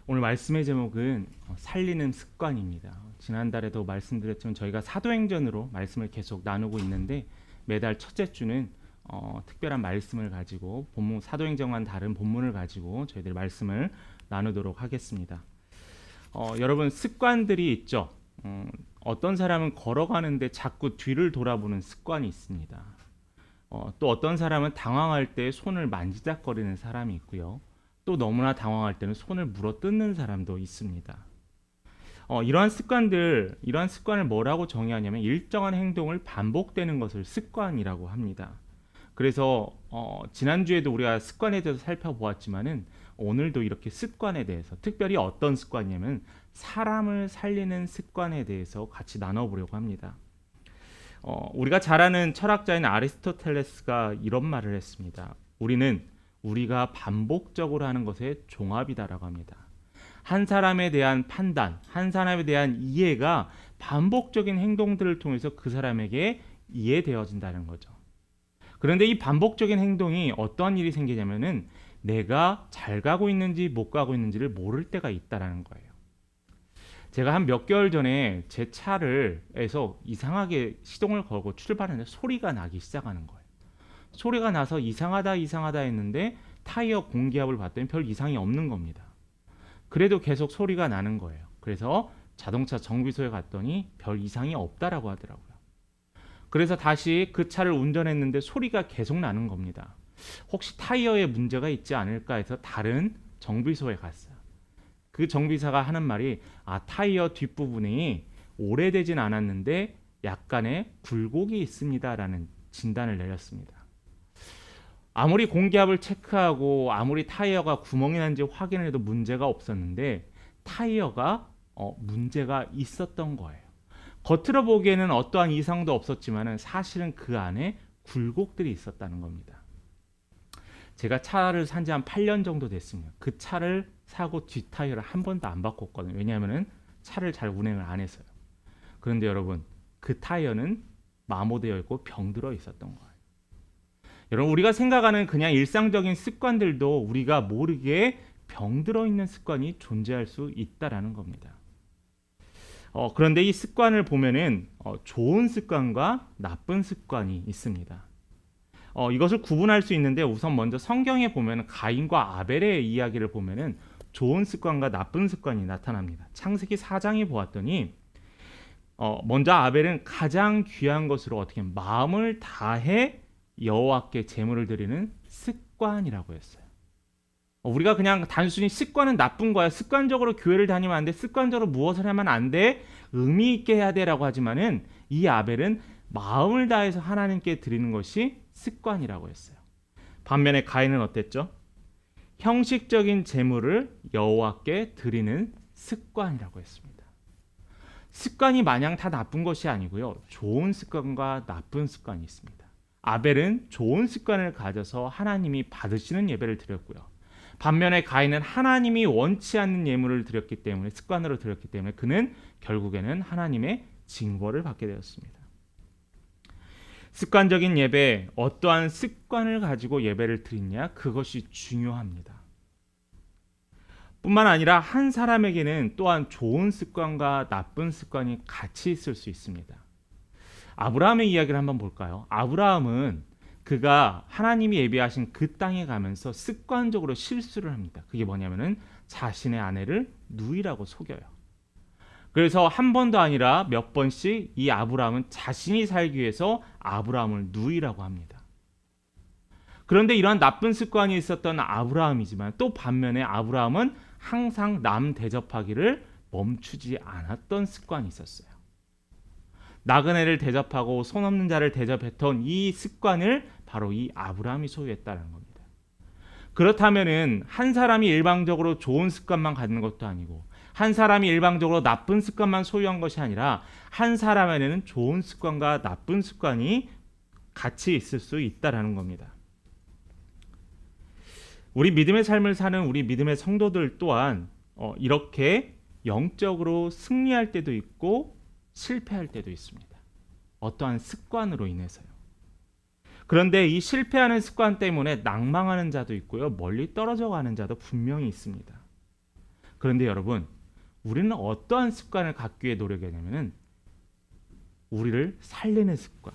오늘 말씀의 제목은 살리는 습관입니다. 지난달에도 말씀드렸지만 저희가 사도행전으로 말씀을 계속 나누고 있는데 매달 첫째 주는 특별한 말씀을 가지고 본문 사도행전과는 다른 본문을 가지고 저희들 말씀을 나누도록 하겠습니다. 여러분 습관들이 있죠. 어떤 사람은 걸어가는데 자꾸 뒤를 돌아보는 습관이 있습니다. 또 어떤 사람은 당황할 때 손을 만지작거리는 사람이 있고요. 또 너무나 당황할 때는 손을 물어뜯는 사람도 있습니다. 이러한 습관을 뭐라고 정의하냐면 일정한 행동을 반복되는 것을 습관이라고 합니다. 그래서 지난주에도 우리가 습관에 대해서 살펴보았지만은 오늘도 이렇게 습관에 대해서 특별히 어떤 습관이냐면 사람을 살리는 습관에 대해서 같이 나눠보려고 합니다. 우리가 잘 아는 철학자인 아리스토텔레스가 이런 말을 했습니다. 우리가 반복적으로 하는 것의 종합이다라고 합니다. 한 사람에 대한 판단, 한 사람에 대한 이해가 반복적인 행동들을 통해서 그 사람에게 이해되어진다는 거죠. 그런데 이 반복적인 행동이 어떠한 일이 생기냐면은 내가 잘 가고 있는지 못 가고 있는지를 모를 때가 있다라는 거예요. 제가 한 몇 개월 전에 제 차를에서 이상하게 시동을 걸고 출발하는데 소리가 나기 시작하는 거예요. 소리가 나서 이상하다 했는데 타이어 공기압을 봤더니 별 이상이 없는 겁니다. 그래도 계속 소리가 나는 거예요. 그래서 자동차 정비소에 갔더니 별 이상이 없다라고 하더라고요. 그래서 다시 그 차를 운전했는데 소리가 계속 나는 겁니다. 혹시 타이어에 문제가 있지 않을까 해서 다른 정비소에 갔어요. 그 정비사가 하는 말이 타이어 뒷부분이 오래되진 않았는데 약간의 굴곡이 있습니다라는 진단을 내렸습니다. 아무리 공기압을 체크하고 아무리 타이어가 구멍이 난지 확인을 해도 문제가 없었는데 타이어가 문제가 있었던 거예요. 겉으로 보기에는 어떠한 이상도 없었지만 사실은 그 안에 굴곡들이 있었다는 겁니다. 제가 차를 산 지 한 8년 정도 됐습니다. 그 차를 사고 뒷타이어를 한 번도 안 바꿨거든요. 왜냐하면 차를 잘 운행을 안 해서요. 그런데 여러분 그 타이어는 마모되어 있고 병들어 있었던 거예요. 여러분 우리가 생각하는 그냥 일상적인 습관들도 우리가 모르게 병들어 있는 습관이 존재할 수 있다라는 겁니다. 그런데 이 습관을 보면은 좋은 습관과 나쁜 습관이 있습니다. 이것을 구분할 수 있는데 우선 먼저 성경에 보면 가인과 아벨의 이야기를 보면은 좋은 습관과 나쁜 습관이 나타납니다. 창세기 4장에 보았더니 먼저 아벨은 가장 귀한 것으로 어떻게 마음을 다해 여호와께 제물을 드리는 습관이라고 했어요. 우리가 그냥 단순히 습관은 나쁜 거야. 습관적으로 교회를 다니면 안 돼. 습관적으로 무엇을 하면 안 돼. 의미 있게 해야 돼라고 하지만은 이 아벨은 마음을 다해서 하나님께 드리는 것이 습관이라고 했어요. 반면에 가인은 어땠죠? 형식적인 제물을 여호와께 드리는 습관이라고 했습니다. 습관이 마냥 다 나쁜 것이 아니고요. 좋은 습관과 나쁜 습관이 있습니다. 아벨은 좋은 습관을 가져서 하나님이 받으시는 예배를 드렸고요. 반면에 가인은 하나님이 원치 않는 예물을 드렸기 때문에 습관으로 드렸기 때문에 그는 결국에는 하나님의 징벌을 받게 되었습니다. 습관적인 예배, 어떠한 습관을 가지고 예배를 드리냐 그것이 중요합니다. 뿐만 아니라 한 사람에게는 또한 좋은 습관과 나쁜 습관이 같이 있을 수 있습니다. 아브라함의 이야기를 한번 볼까요? 아브라함은 그가 하나님이 예비하신 그 땅에 가면서 습관적으로 실수를 합니다. 그게 뭐냐면은 자신의 아내를 누이라고 속여요. 그래서 한 번도 아니라 몇 번씩 이 아브라함은 자신이 살기 위해서 아브라함을 누이라고 합니다. 그런데 이러한 나쁜 습관이 있었던 아브라함이지만 또 반면에 아브라함은 항상 남 대접하기를 멈추지 않았던 습관이 있었어요. 나그네를 대접하고 손 없는 자를 대접했던 이 습관을 바로 이 아브라함이 소유했다는 겁니다. 그렇다면은 한 사람이 일방적으로 좋은 습관만 갖는 것도 아니고 한 사람이 일방적으로 나쁜 습관만 소유한 것이 아니라 한 사람에게는 좋은 습관과 나쁜 습관이 같이 있을 수 있다라는 겁니다. 우리 믿음의 삶을 사는 우리 믿음의 성도들 또한 이렇게 영적으로 승리할 때도 있고 실패할 때도 있습니다. 어떠한 습관으로 인해서요. 그런데 이 실패하는 습관 때문에 낭망하는 자도 있고요. 멀리 떨어져 가는 자도 분명히 있습니다. 그런데 여러분, 우리는 어떠한 습관을 갖기 위해 노력하냐면은 우리를 살리는 습관,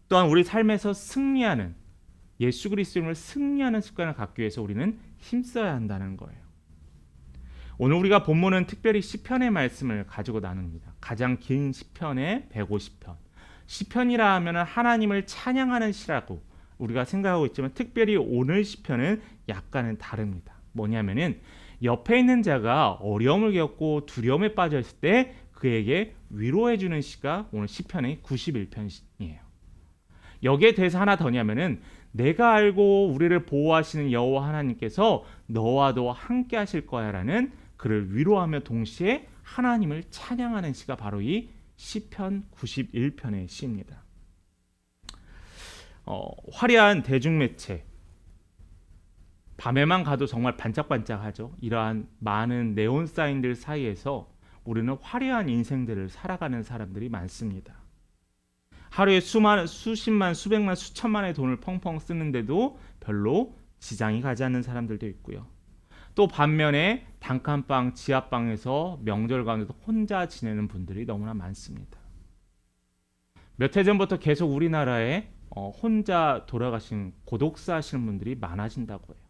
또한 우리 삶에서 승리하는, 예수 그리스도를 승리하는 습관을 갖기 위해서 우리는 힘써야 한다는 거예요. 오늘 우리가 본문은 특별히 시편의 말씀을 가지고 나눕니다. 가장 긴 시편의 150편. 시편이라 하면 하나님을 찬양하는 시라고 우리가 생각하고 있지만, 특별히 오늘 시편은 약간은 다릅니다. 뭐냐면은 옆에 있는 자가 어려움을 겪고 두려움에 빠져 있을 때 그에게 위로해 주는 시가 오늘 시편의 91편이에요. 여기에 대해서 하나 더냐면은, 내가 알고 우리를 보호하시는 여호와 하나님께서 너와도 함께 하실 거야라는 그를 위로하며 동시에 하나님을 찬양하는 시가 바로 이 시편 91편의 시입니다. 화려한 대중매체, 밤에만 가도 정말 반짝반짝하죠. 이러한 많은 네온 사인들 사이에서 우리는 화려한 인생들을 살아가는 사람들이 많습니다. 하루에 수십만, 수백만, 수천만의 돈을 펑펑 쓰는데도 별로 지장이 가지 않는 사람들도 있고요. 또 반면에 단칸방, 지하방에서 명절 가운데도 혼자 지내는 분들이 너무나 많습니다. 몇 해 전부터 계속 우리나라에 혼자 돌아가신 고독사 하시는 분들이 많아진다고 해요.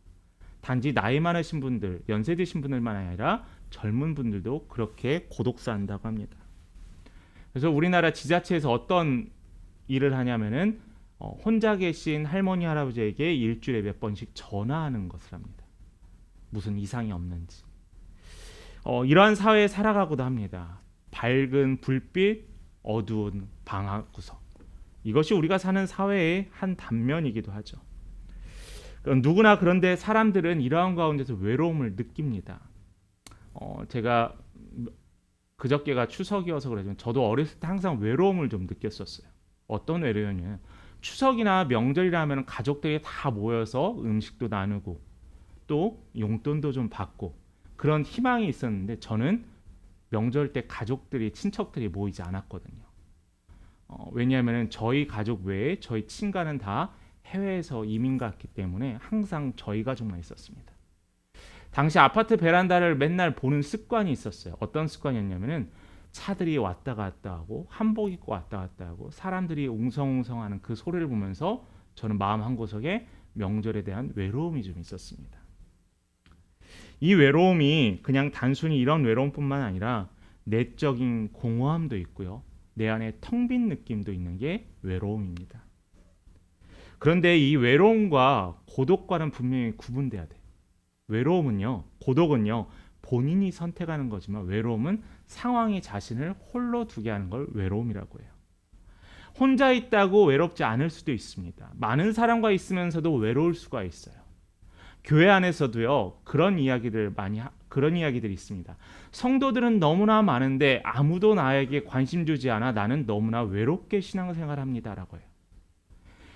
단지 나이 많으신 분들, 연세 드신 분들만 아니라 젊은 분들도 그렇게 고독사 한다고 합니다. 그래서 우리나라 지자체에서 어떤 일을 하냐면은 혼자 계신 할머니, 할아버지에게 일주일에 몇 번씩 전화하는 것을 합니다. 무슨 이상이 없는지. 이러한 사회에 살아가고도 합니다. 밝은 불빛, 어두운 방 구석. 이것이 우리가 사는 사회의 한 단면이기도 하죠. 누구나, 그런데 사람들은 이러한 가운데서 외로움을 느낍니다. 제가 그저께가 추석이어서 그러지만 저도 어렸을 때 항상 외로움을 좀 느꼈었어요. 어떤 외로움이냐면, 추석이나 명절이라 하면 가족들이 다 모여서 음식도 나누고 또 용돈도 좀 받고 그런 희망이 있었는데, 저는 명절 때 가족들이, 친척들이 모이지 않았거든요. 왜냐하면 저희 가족 외에 저희 친가는 다 해외에서 이민 갔기 때문에 항상 저희 가족만 있었습니다. 당시 아파트 베란다를 맨날 보는 습관이 있었어요. 어떤 습관이었냐면은 차들이 왔다 갔다 하고 한복 입고 왔다 갔다 하고 사람들이 웅성웅성하는 그 소리를 보면서 저는 마음 한구석에 명절에 대한 외로움이 좀 있었습니다. 이 외로움이 그냥 단순히 이런 외로움뿐만 아니라 내적인 공허함도 있고요. 내 안에 텅 빈 느낌도 있는 게 외로움입니다. 그런데 이 외로움과 고독과는 분명히 구분돼야 돼. 외로움은요, 고독은요, 본인이 선택하는 거지만 외로움은 상황이 자신을 홀로 두게 하는 걸 외로움이라고 해요. 혼자 있다고 외롭지 않을 수도 있습니다. 많은 사람과 있으면서도 외로울 수가 있어요. 교회 안에서도요, 그런 이야기들이 있습니다. 성도들은 너무나 많은데 아무도 나에게 관심 주지 않아 나는 너무나 외롭게 신앙생활을 합니다라고 해요.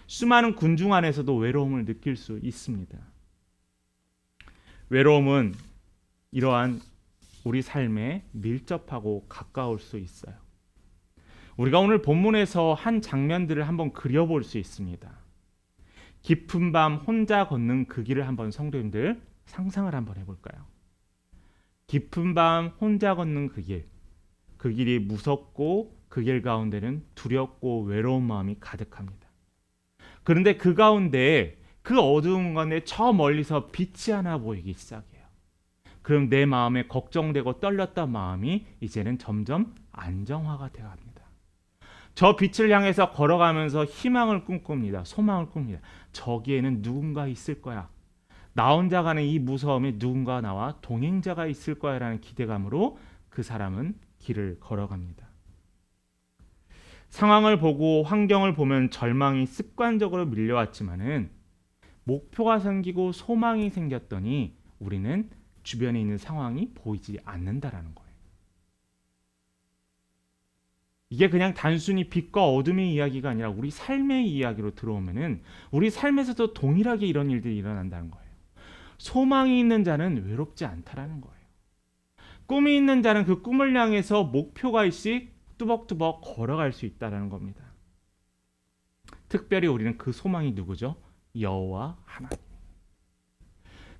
수많은 군중 안에서도 외로움을 느낄 수 있습니다. 외로움은 이러한 우리 삶에 밀접하고 가까울 수 있어요. 우리가 오늘 본문에서 한 장면들을 한번 그려볼 수 있습니다. 깊은 밤 혼자 걷는 그 길을 한번 성도님들 상상을 한번 해볼까요? 깊은 밤 혼자 걷는 그 길, 그 길이 무섭고 그 길 가운데는 두렵고 외로운 마음이 가득합니다. 그런데 그 가운데, 그 어두운 가운데 저 멀리서 빛이 하나 보이기 시작해요. 그럼 내 마음에 걱정되고 떨렸던 마음이 이제는 점점 안정화가 되어갑니다. 저 빛을 향해서 걸어가면서 희망을 꿈꿉니다. 소망을 꿉니다. 저기에는 누군가 있을 거야. 나 혼자 가는 이 무서움에 누군가 나와 동행자가 있을 거야 라는 기대감으로 그 사람은 길을 걸어갑니다. 상황을 보고 환경을 보면 절망이 습관적으로 밀려왔지만은 목표가 생기고 소망이 생겼더니 우리는 주변에 있는 상황이 보이지 않는다라는 거예요. 이게 그냥 단순히 빛과 어둠의 이야기가 아니라 우리 삶의 이야기로 들어오면은 우리 삶에서도 동일하게 이런 일들이 일어난다는 거예요. 소망이 있는 자는 외롭지 않다라는 거예요. 꿈이 있는 자는 그 꿈을 향해서 목표가 있이 뚜벅뚜벅 걸어갈 수 있다는 겁니다. 특별히 우리는 그 소망이 누구죠? 여호와 하나님.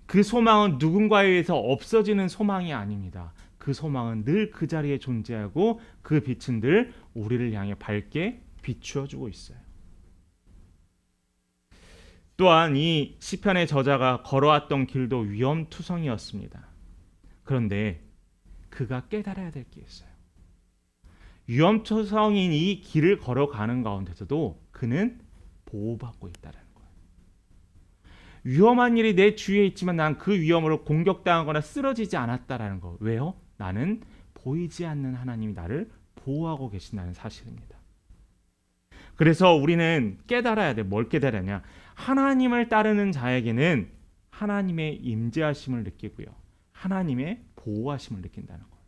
그 소망은 누군가에 의해서 없어지는 소망이 아닙니다. 그 소망은 늘 그 자리에 존재하고 그 빛은 늘 우리를 향해 밝게 비추어주고 있어요. 또한 이 시편의 저자가 걸어왔던 길도 위험투성이었습니다. 그런데 그가 깨달아야 될 게 있어요. 위험투성인 이 길을 걸어가는 가운데서도 그는 보호받고 있다는 거예요. 위험한 일이 내 주위에 있지만 난 그 위험으로 공격당하거나 쓰러지지 않았다라는 거. 왜요? 나는 보이지 않는 하나님이 나를 보호하고 계신다는 사실입니다. 그래서 우리는 깨달아야 돼. 뭘 깨달으냐? 하나님을 따르는 자에게는 하나님의 임재하심을 느끼고요. 하나님의 보호하심을 느낀다는 거예요.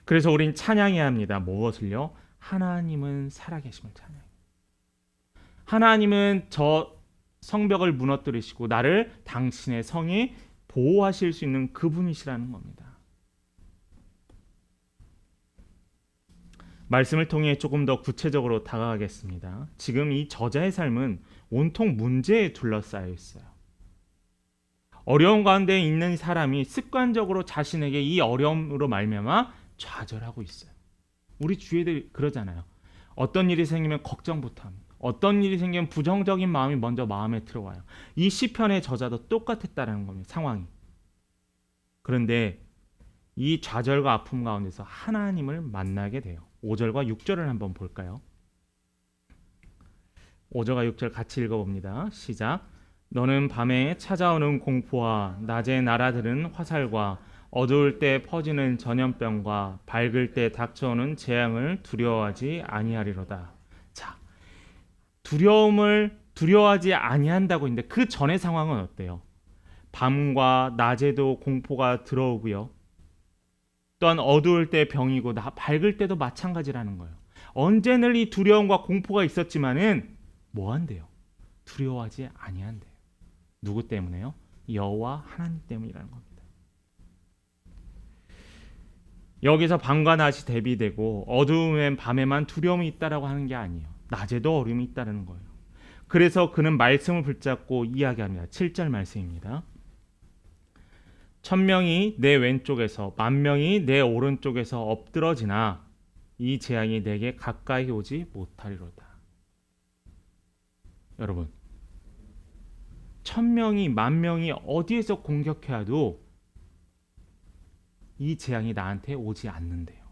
그래서 우린 찬양해야 합니다. 무엇을요? 하나님은 살아계심을 찬양해요. 하나님은 저 성벽을 무너뜨리시고 나를 당신의 성에 보호하실 수 있는 그분이시라는 겁니다. 말씀을 통해 조금 더 구체적으로 다가가겠습니다. 지금 이 저자의 삶은 온통 문제에 둘러싸여 있어요. 어려운 가운데 있는 사람이 습관적으로 자신에게 이 어려움으로 말미암아 좌절하고 있어요. 우리 주위에도 그러잖아요. 어떤 일이 생기면 걱정부터 합니다. 어떤 일이 생기면 부정적인 마음이 먼저 마음에 들어와요. 이 시편의 저자도 똑같았다는 겁니다. 상황이. 그런데 이 좌절과 아픔 가운데서 하나님을 만나게 돼요. 5절과 6절을 한번 볼까요? 5절과 6절 같이 읽어봅니다. 시작. 너는 밤에 찾아오는 공포와 낮에 날아드는 화살과 어두울 때 퍼지는 전염병과 밝을 때 닥쳐오는 재앙을 두려워하지 아니하리로다. 자, 두려움을 두려워하지 아니한다고 했는데 그 전의 상황은 어때요? 밤과 낮에도 공포가 들어오고요. 또한 어두울 때 병이고 밝을 때도 마찬가지라는 거예요. 언제 늘 이 두려움과 공포가 있었지만은 뭐 한대요? 두려워하지 아니한대요. 누구 때문에요? 여호와 하나님 때문이라는 겁니다. 여기서 밤과 낮이 대비되고 어두움엔 밤에만 두려움이 있다라고 하는 게 아니에요. 낮에도 어려움이 있다는 거예요. 그래서 그는 말씀을 붙잡고 이야기합니다. 7절 말씀입니다. 1000명이 내 왼쪽에서 10,000명이 내 오른쪽에서 엎드러지나 이 재앙이 내게 가까이 오지 못하리로다. 여러분, 1000명이 10,000명이 어디에서 공격해와도 이 재앙이 나한테 오지 않는데요.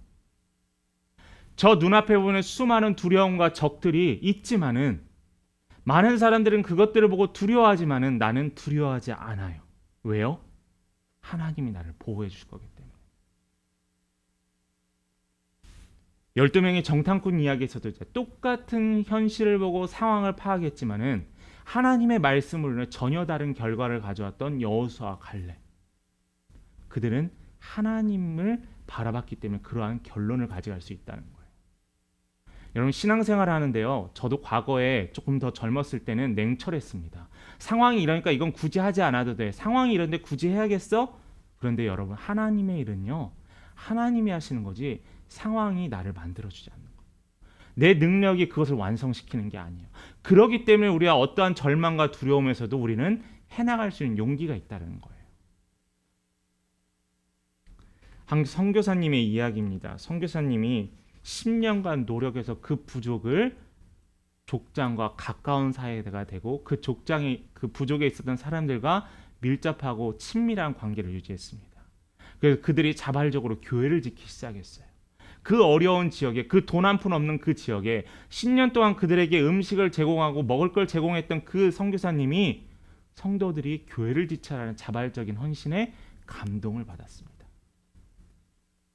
저 눈앞에 보는 수많은 두려움과 적들이 있지만은 많은 사람들은 그것들을 보고 두려워하지만은 나는 두려워하지 않아요. 왜요? 하나님이 나를 보호해 주실 거기 때문에. 12명의 정탐꾼 이야기에서도 똑같은 현실을 보고 상황을 파악했지만은 하나님의 말씀으로 전혀 다른 결과를 가져왔던 여호수아와 갈렙. 그들은 하나님을 바라봤기 때문에 그러한 결론을 가져갈 수 있다는 거예요. 여러분, 신앙생활을 하는데요. 저도 과거에 조금 더 젊었을 때는 냉철했습니다. 상황이 이러니까 이건 굳이 하지 않아도 돼. 상황이 이런데 굳이 해야겠어? 그런데 여러분, 하나님의 일은요. 하나님이 하시는 거지 상황이 나를 만들어주지 않는 거예요. 내 능력이 그것을 완성시키는 게 아니에요. 그렇기 때문에 우리가 어떠한 절망과 두려움에서도 우리는 해나갈 수 있는 용기가 있다는 거예요. 한 선교사님의 이야기입니다. 선교사님이 10년간 노력해서 그 부족을 족장과 가까운 사이가 되고 그 족장이 그 부족에 있었던 사람들과 밀접하고 친밀한 관계를 유지했습니다. 그래서 그들이 자발적으로 교회를 짓기 시작했어요. 그 어려운 지역에, 그 돈 한 푼 없는 그 지역에 10년 동안 그들에게 음식을 제공하고 먹을 걸 제공했던 그 선교사님이 성도들이 교회를 짓자라는 자발적인 헌신에 감동을 받았습니다.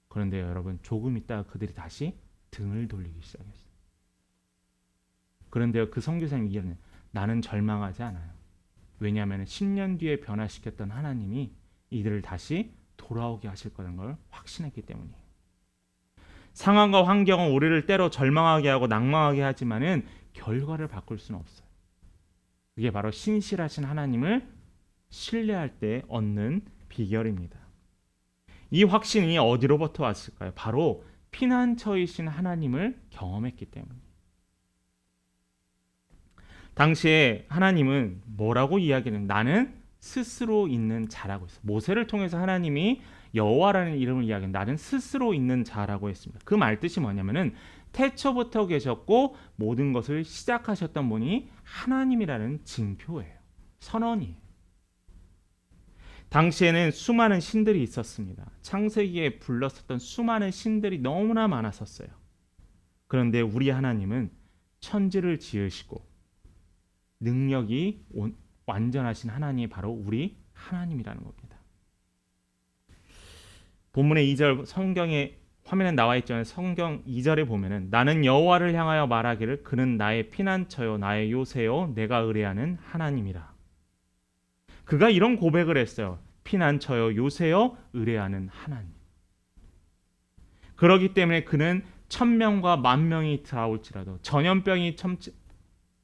그런데 여러분, 조금 있다가 그들이 다시 등을 돌리기 시작했어요. 그런데 그 선교사님이 이야기는 나는 절망하지 않아요. 왜냐하면 10년 뒤에 변화시켰던 하나님이 이들을 다시 돌아오게 하실 거라는 걸 확신했기 때문이에요. 상황과 환경은 우리를 때로 절망하게 하고 낭망하게 하지만은 결과를 바꿀 수는 없어요. 그게 바로 신실하신 하나님을 신뢰할 때 얻는 비결입니다. 이 확신이 어디로부터 왔을까요? 바로 피난처이신 하나님을 경험했기 때문이에요. 당시에 하나님은 뭐라고 이야기는 나는 스스로 있는 자라고 했어요. 모세를 통해서 하나님이 여호와라는 이름을 이야기한 나는 스스로 있는 자라고 했습니다. 그 말 뜻이 뭐냐면은 태초부터 계셨고 모든 것을 시작하셨던 분이 하나님이라는 징표예요. 선언이에요. 당시에는 수많은 신들이 있었습니다. 창세기에 불렀었던 수많은 신들이 너무나 많았었어요. 그런데 우리 하나님은 천지를 지으시고 능력이 완전하신 하나님이 바로 우리 하나님이라는 겁니다. 본문의 2절 성경에 화면에 나와 있잖아요. 성경 2절에 보면은 나는 여호와를 향하여 말하기를 그는 나의 피난처요 나의 요새요 내가 의뢰하는 하나님이라. 그가 이런 고백을 했어요. 피난처요 요새요 의뢰하는 하나님. 그러기 때문에 그는 1000명과 10,000명이 들어올지라도 전염병이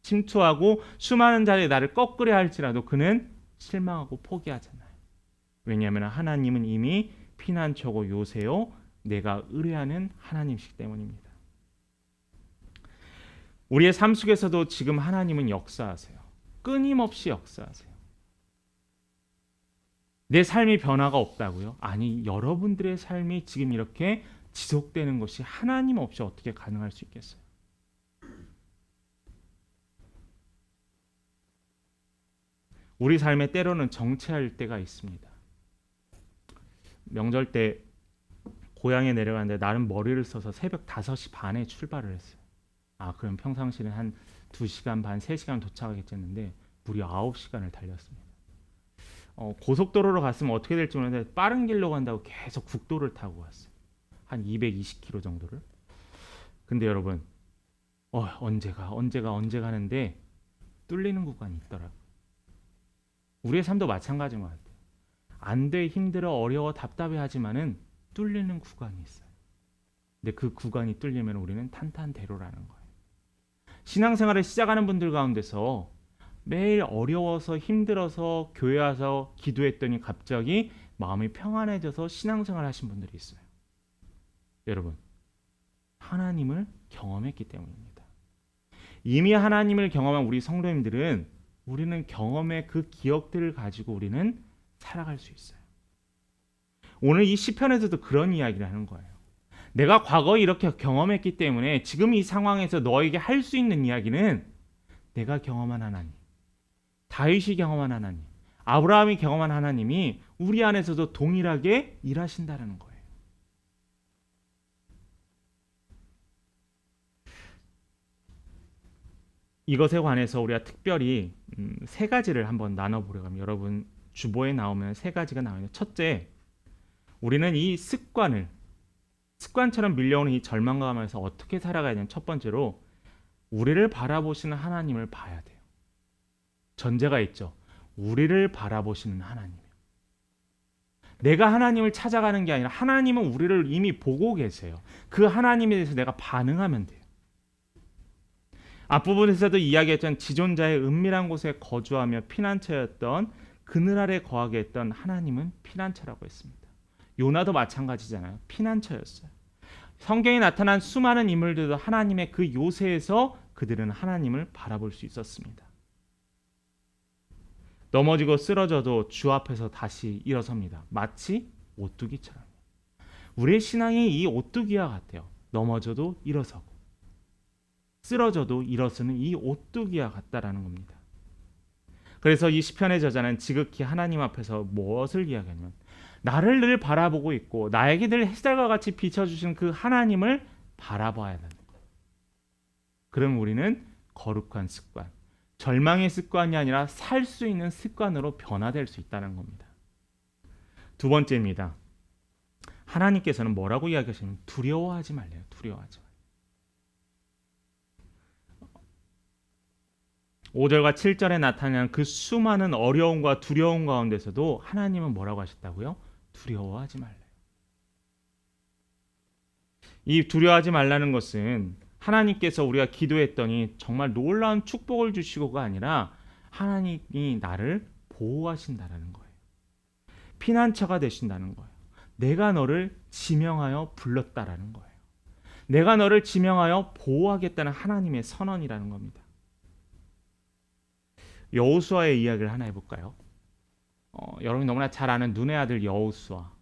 침투하고 수많은 자들이 나를 꺾으려 할지라도 그는 실망하고 포기하잖아요. 왜냐하면 하나님은 이미 피난처고 요새요 내가 의뢰하는 하나님이시기 때문입니다. 우리의 삶 속에서도 지금 하나님은 역사하세요. 끊임없이 역사하세요. 내 삶이 변화가 없다고요? 아니, 여러분들의 삶이 지금 이렇게 지속되는 것이 하나님 없이 어떻게 가능할 수 있겠어요? 우리 삶에 때로는 정체할 때가 있습니다. 명절 때 고향에 내려가는데 나름 머리를 써서 새벽 5시 반에 출발을 했어요. 그럼 평상시는 한 2시간 반, 3시간 도착하겠지 했는데 무려 9시간을 달렸습니다. 고속도로로 갔으면 어떻게 될지 모르는데 빠른 길로 간다고 계속 국도를 타고 갔어요. 한 220km 정도를. 근데 여러분 언제가 하는데 뚫리는 구간이 있더라고요. 우리의 삶도 마찬가지인 것 같아요. 안 돼, 힘들어, 어려워, 답답해 하지만은 뚫리는 구간이 있어요. 근데 그 구간이 뚫리면 우리는 탄탄대로라는 거예요. 신앙생활을 시작하는 분들 가운데서 매일 어려워서 힘들어서 교회 와서 기도했더니 갑자기 마음이 평안해져서 신앙생활 하신 분들이 있어요. 여러분, 하나님을 경험했기 때문입니다. 이미 하나님을 경험한 우리 성도님들은 우리는 경험의 그 기억들을 가지고 우리는 살아갈 수 있어요. 오늘 이 시편에서도 그런 이야기를 하는 거예요. 내가 과거에 이렇게 경험했기 때문에 지금 이 상황에서 너에게 할 수 있는 이야기는 내가 경험한 하나님, 다윗이 경험한 하나님, 아브라함이 경험한 하나님이 우리 안에서도 동일하게 일하신다는 거예요. 이것에 관해서 우리가 특별히 3가지를 한번 나눠보려고 합니다. 여러분 주보에 나오면 3가지가 나와요. 첫째, 우리는 이 습관처럼 밀려오는 이 절망과 감에서 어떻게 살아가야 되냐면 첫 번째로 우리를 바라보시는 하나님을 봐야 돼요. 전제가 있죠. 우리를 바라보시는 하나님. 내가 하나님을 찾아가는 게 아니라 하나님은 우리를 이미 보고 계세요. 그 하나님에 대해서 내가 반응하면 돼요. 앞부분에서도 이야기했던 지존자의 은밀한 곳에 거주하며 피난처였던 그늘 아래 거하게 했던 하나님은 피난처라고 했습니다. 요나도 마찬가지잖아요. 피난처였어요. 성경에 나타난 수많은 인물들도 하나님의 그 요새에서 그들은 하나님을 바라볼 수 있었습니다. 넘어지고 쓰러져도 주 앞에서 다시 일어섭니다. 마치 오뚜기처럼. 우리의 신앙이 이 오뚜기와 같아요. 넘어져도 일어서고 쓰러져도 일어서는 이 오뚜기와 같다라는 겁니다. 그래서 이 시편의 저자는 지극히 하나님 앞에서 무엇을 이야기하냐면 나를 늘 바라보고 있고 나에게 늘 햇살과 같이 비춰주신 그 하나님을 바라봐야 되는 거예요. 그럼 우리는 거룩한 습관, 절망의 습관이 아니라 살 수 있는 습관으로 변화될 수 있다는 겁니다. 두 번째입니다. 하나님께서는 뭐라고 이야기하시냐면 두려워하지 말래요. 두려워하지 말래요. 5절과 7절에 나타나는 그 수많은 어려움과 두려움 가운데서도 하나님은 뭐라고 하셨다고요? 두려워하지 말래요. 이 두려워하지 말라는 것은 하나님께서 우리가 기도했더니 정말 놀라운 축복을 주시고가 아니라 하나님이 나를 보호하신다는 거예요. 피난처가 되신다는 거예요. 내가 너를 지명하여 불렀다라는 거예요. 내가 너를 지명하여 보호하겠다는 하나님의 선언이라는 겁니다. 여호수아의 이야기를 하나 해볼까요? 여러분이 너무나 잘 아는 눈의 아들 여호수아.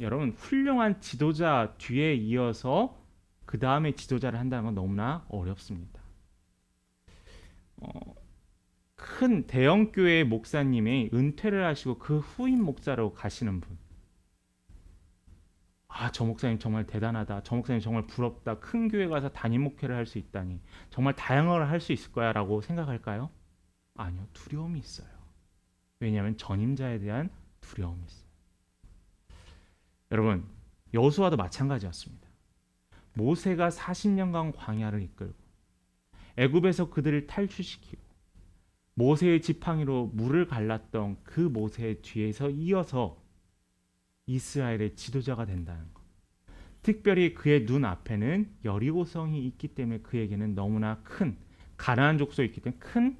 여러분 훌륭한 지도자 뒤에 이어서 그 다음에 지도자를 한다는 건 너무나 어렵습니다. 큰 대형 교회 목사님이 은퇴를 하시고 그 후임 목사로 가시는 분. 저 목사님 정말 대단하다. 저 목사님 정말 부럽다. 큰 교회 가서 담임 목회를 할 수 있다니. 정말 다양을 할 수 있을 거야 라고 생각할까요? 아니요. 두려움이 있어요. 왜냐하면 전임자에 대한 두려움이 있어요. 여러분, 여호수아도 마찬가지였습니다. 모세가 40년간 광야를 이끌고 애굽에서 그들을 탈출시키고 모세의 지팡이로 물을 갈랐던 그 모세의 뒤에서 이어서 이스라엘의 지도자가 된다는 것. 특별히 그의 눈앞에는 여리고성이 있기 때문에 그에게는 너무나 큰 가나안 족속이 있기 때문에 큰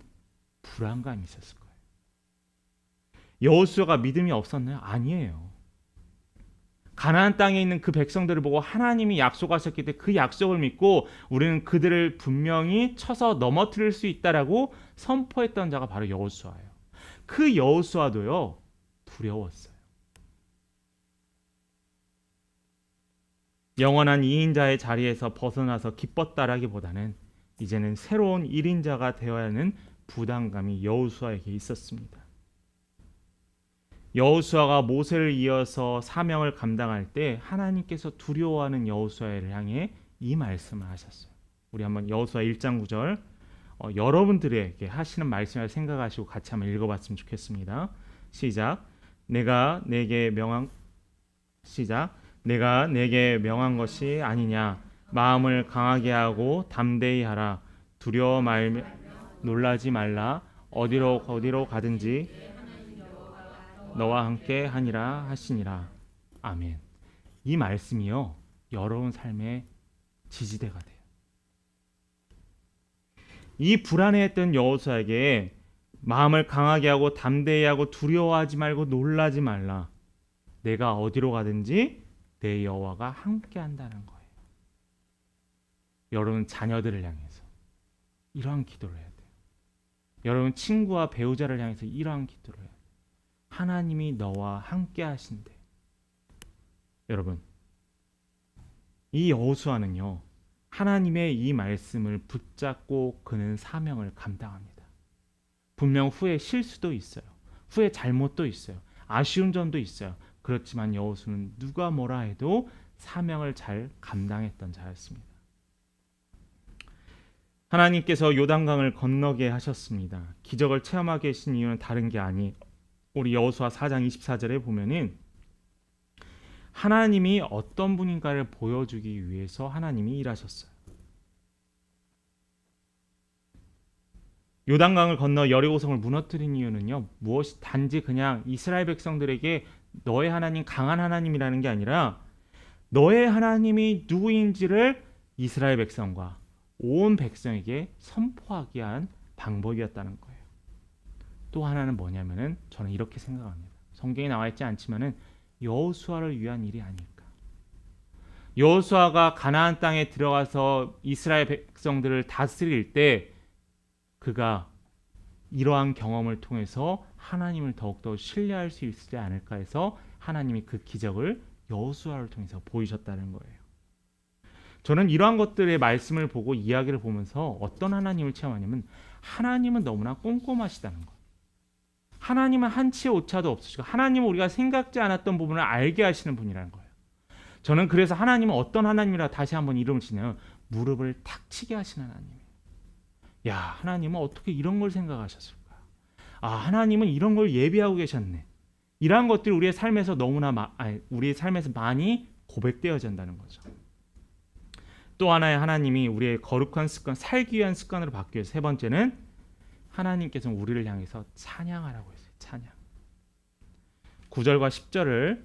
불안감이 있었을 거예요. 여호수아가 믿음이 없었나요? 아니에요. 가나안 땅에 있는 그 백성들을 보고 하나님이 약속하셨기 때문에 그 약속을 믿고 우리는 그들을 분명히 쳐서 넘어뜨릴 수 있다라고 선포했던 자가 바로 여호수아예요. 그 여호수아도요 두려웠어요. 영원한 2인자의 자리에서 벗어나서 기뻤다라기보다는 이제는 새로운 1인자가 되어야 하는 부담감이 여호수아에게 있었습니다. 여호수아가 모세를 이어서 사명을 감당할 때 하나님께서 두려워하는 여호수아를 향해 이 말씀을 하셨어요. 우리 한번 여호수아 1장 9절 여러분들에게 하시는 말씀을 생각하시고 같이 한번 읽어봤으면 좋겠습니다. 시작. 내가 내게 명한 것이 아니냐. 마음을 강하게 하고 담대히 하라. 두려워 말며 놀라지 말라. 어디로 가든지 너와 함께 하니라 하시니라. 아멘. 이 말씀이요 여러분 삶의 지지대가 돼요. 이 불안해했던 여호수아에게 마음을 강하게 하고 담대히 하고 두려워하지 말고 놀라지 말라. 내가 어디로 가든지 내 여호와가 함께 한다는 거예요. 여러분 자녀들을 향해서 이러한 기도를 해야 돼요. 여러분 친구와 배우자를 향해서 이러한 기도를 해요. 하나님이 너와 함께 하신대. 여러분 이 여호수아는요 하나님의 이 말씀을 붙잡고 그는 사명을 감당합니다. 분명 후에 실수도 있어요. 후에 잘못도 있어요. 아쉬운 점도 있어요. 그렇지만 여호수아는 누가 뭐라 해도 사명을 잘 감당했던 자였습니다. 하나님께서 요단강을 건너게 하셨습니다. 기적을 체험하게 하신 이유는 다른 게 아니 우리 여호수아 4장 24절에 보면은 하나님이 어떤 분인가를 보여주기 위해서 하나님이 일하셨어요. 요단강을 건너 여리고성을 무너뜨린 이유는요. 무엇이 단지 그냥 이스라엘 백성들에게 너의 하나님 강한 하나님이라는 게 아니라 너의 하나님이 누구인지를 이스라엘 백성과 온 백성에게 선포하기 위한 방법이었다는 거예요. 또 하나는 뭐냐면은 저는 이렇게 생각합니다. 성경에 나와 있지 않지만은 여호수아를 위한 일이 아닐까. 여호수아가 가나안 땅에 들어가서 이스라엘 백성들을 다스릴 때 그가 이러한 경험을 통해서 하나님을 더욱더 신뢰할 수 있지 않을까 해서 하나님이 그 기적을 여호수아를 통해서 보이셨다는 거예요. 저는 이러한 것들의 말씀을 보고 이야기를 보면서 어떤 하나님을 체험하냐면 하나님은 너무나 꼼꼼하시다는 것. 하나님은 한치의 오차도 없으시고 하나님은 우리가 생각지 않았던 부분을 알게 하시는 분이라는 거예요. 저는 그래서 하나님은 어떤 하나님이라 다시 한번 이름을 지냐면 무릎을 탁 치게 하시는 하나님이에요. 야, 하나님은 어떻게 이런 걸 생각하셨을까? 하나님은 이런 걸 예비하고 계셨네. 이러한 것들이 우리의 삶에서 우리의 삶에서 많이 고백되어야 한다는 거죠. 또 하나의 하나님이 우리의 거룩한 습관, 살기 위한 습관으로 바뀌어서 세 번째는 하나님께서는 우리를 향해서 찬양하라고 했어요. 찬양. 9절과 10절을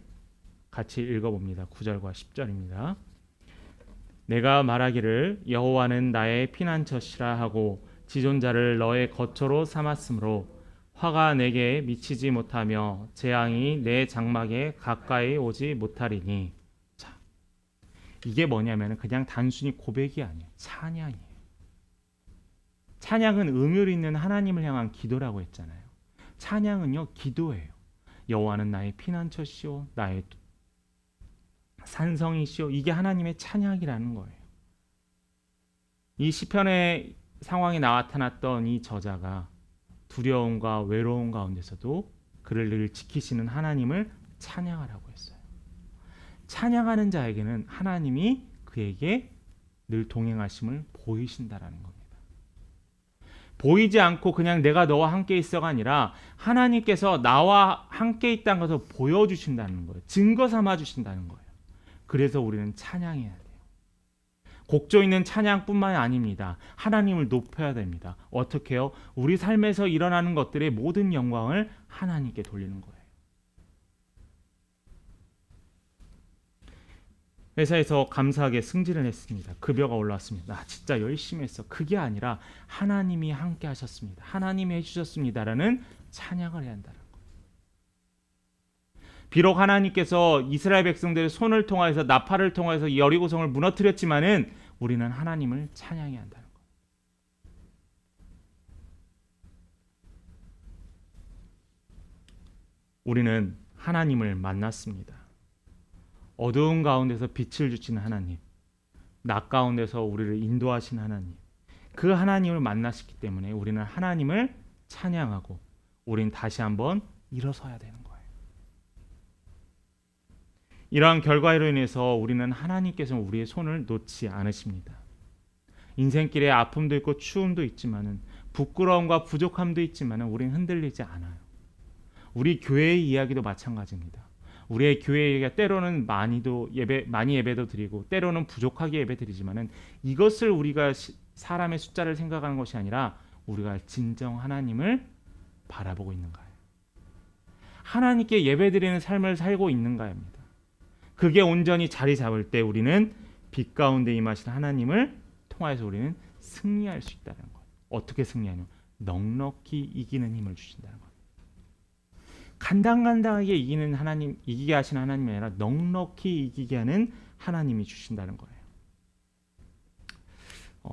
같이 읽어봅니다. 9절과 10절입니다. 내가 말하기를 여호와는 나의 피난처시라 하고 지존자를 너의 거처로 삼았으므로 화가 내게 미치지 못하며 재앙이 내 장막에 가까이 오지 못하리니. 자, 이게 뭐냐면 그냥 단순히 고백이 아니에요. 찬양이에요. 찬양은 음을 있는 하나님을 향한 기도라고 했잖아요. 찬양은요, 기도예요. 여호와는 나의 피난처시오, 나의 산성이시오. 이게 하나님의 찬양이라는 거예요. 이 시편의 상황에 나타났던 이 저자가 두려움과 외로움 가운데서도 그를 늘 지키시는 하나님을 찬양하라고 했어요. 찬양하는 자에게는 하나님이 그에게 늘 동행하심을 보이신다라는 겁니다. 보이지 않고 그냥 내가 너와 함께 있어가 아니라 하나님께서 나와 함께 있다는 것을 보여주신다는 거예요. 증거 삼아 주신다는 거예요. 그래서 우리는 찬양해야 돼요. 곡조 있는 찬양뿐만 아닙니다. 하나님을 높여야 됩니다. 어떻게 해요? 우리 삶에서 일어나는 것들의 모든 영광을 하나님께 돌리는 거예요. 회사에서 감사하게 승진을 했습니다. 급여가 올라왔습니다. 나 진짜 열심히 했어. 그게 아니라 하나님이 함께 하셨습니다. 하나님이 해주셨습니다라는 찬양을 해야 한다는 거예요. 비록 하나님께서 이스라엘 백성들의 손을 통하여서 나팔을 통하여서 여리고성을 무너뜨렸지만은 우리는 하나님을 찬양해야 한다는 거예요. 우리는 하나님을 만났습니다. 어두운 가운데서 빛을 주시는 하나님, 낮 가운데서 우리를 인도하신 하나님, 그 하나님을 만났기 때문에 우리는 하나님을 찬양하고 우리는 다시 한번 일어서야 되는 거예요. 이러한 결과로 인해서 우리는 하나님께서 우리의 손을 놓지 않으십니다. 인생길에 아픔도 있고 추움도 있지만은 부끄러움과 부족함도 있지만은 우리는 흔들리지 않아요. 우리 교회의 이야기도 마찬가지입니다. 우리의 교회가 때로는 많이 예배도 드리고 때로는 부족하게 예배 드리지만은 이것을 우리가 사람의 숫자를 생각하는 것이 아니라 우리가 진정 하나님을 바라보고 있는가요? 하나님께 예배 드리는 삶을 살고 있는가입니다. 그게 온전히 자리 잡을 때 우리는 빛 가운데 임하신 하나님을 통하여서 우리는 승리할 수 있다는 거예요. 어떻게 승리하냐면 넉넉히 이기는 힘을 주신다는 거예요. 간당간당하게 이기게 하시는 하나님이 아니라 넉넉히 이기게 하는 하나님이 주신다는 거예요.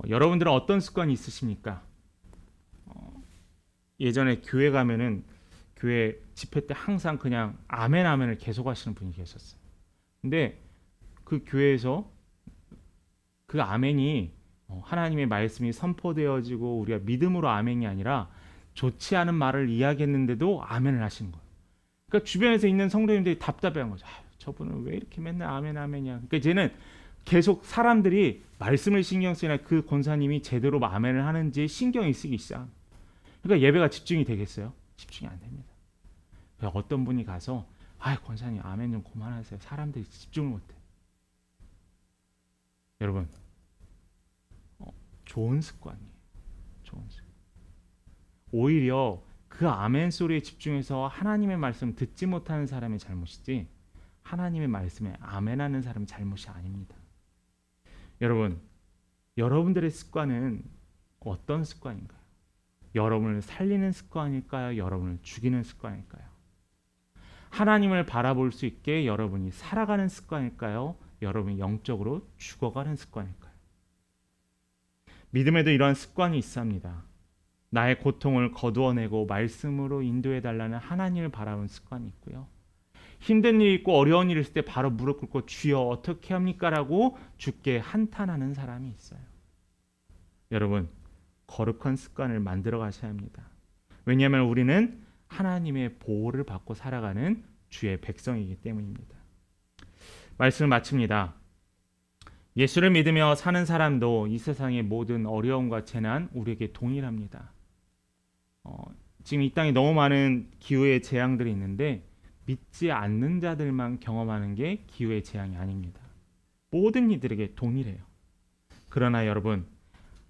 여러분들은 어떤 습관이 있으십니까? 예전에 교회 가면은 교회 집회 때 항상 그냥 아멘 아멘을 계속 하시는 분이 계셨어요. 근데 그 교회에서 그 아멘이 하나님의 말씀이 선포되어지고 우리가 믿음으로 아멘이 아니라 좋지 않은 말을 이야기했는데도 아멘을 하시는 거예요. 그러니까 주변에서 있는 성도님들이 답답해한 거죠. 저분은 왜 이렇게 맨날 아멘 아멘이야. 그러니까 이제는 계속 사람들이 말씀을 신경 쓰나 그 권사님이 제대로 아멘을 하는지 신경이 쓰기 시작. 그러니까 예배가 집중이 되겠어요? 집중이 안 됩니다. 어떤 분이 가서 권사님 아멘 좀 그만하세요. 사람들이 집중을 못해. 여러분 좋은 습관이에요. 좋은 습관. 오히려 그 아멘 소리에 집중해서 하나님의 말씀을 듣지 못하는 사람의 잘못이지 하나님의 말씀에 아멘하는 사람의 잘못이 아닙니다. 여러분, 여러분들의 습관은 어떤 습관인가요? 여러분을 살리는 습관일까요? 여러분을 죽이는 습관일까요? 하나님을 바라볼 수 있게 여러분이 살아가는 습관일까요? 여러분이 영적으로 죽어가는 습관일까요? 믿음에도 이러한 습관이 있습니다. 나의 고통을 거두어내고 말씀으로 인도해달라는 하나님을 바라보는 습관이 있고요. 힘든 일이 있고 어려운 일이 있을 때 바로 무릎 꿇고 주여 어떻게 합니까? 라고 주께 한탄하는 사람이 있어요. 여러분, 거룩한 습관을 만들어 가셔야 합니다. 왜냐하면 우리는 하나님의 보호를 받고 살아가는 주의 백성이기 때문입니다. 말씀을 마칩니다. 예수를 믿으며 사는 사람도 이 세상의 모든 어려움과 재난 우리에게 동일합니다. 지금 이 땅에 너무 많은 기후의 재앙들이 있는데 믿지 않는 자들만 경험하는 게 기후의 재앙이 아닙니다. 모든 이들에게 동일해요. 그러나 여러분,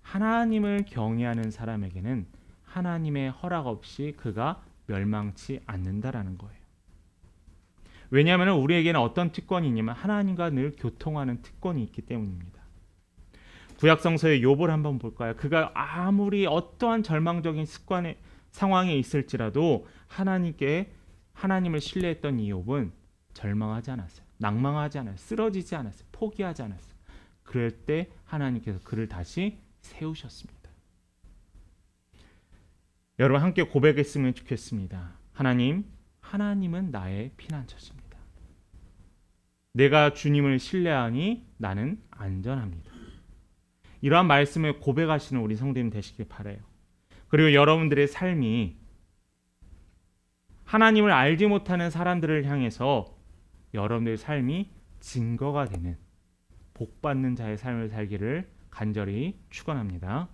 하나님을 경외하는 사람에게는 하나님의 허락 없이 그가 멸망치 않는다라는 거예요. 왜냐하면 우리에게는 어떤 특권이 있냐면 하나님과 늘 교통하는 특권이 있기 때문입니다. 구약성서의 욥을 한번 볼까요? 그가 아무리 어떠한 절망적인 상황에 있을지라도 하나님을 신뢰했던 이 욥은 절망하지 않았어요. 낭망하지 않았어요. 쓰러지지 않았어요. 포기하지 않았어요. 그럴 때 하나님께서 그를 다시 세우셨습니다. 여러분 함께 고백했으면 좋겠습니다. 하나님은 나의 피난처십니다. 내가 주님을 신뢰하니 나는 안전합니다. 이러한 말씀을 고백하시는 우리 성도님 되시길 바라요. 그리고 여러분들의 삶이 하나님을 알지 못하는 사람들을 향해서 여러분들의 삶이 증거가 되는 복받는 자의 삶을 살기를 간절히 축원합니다.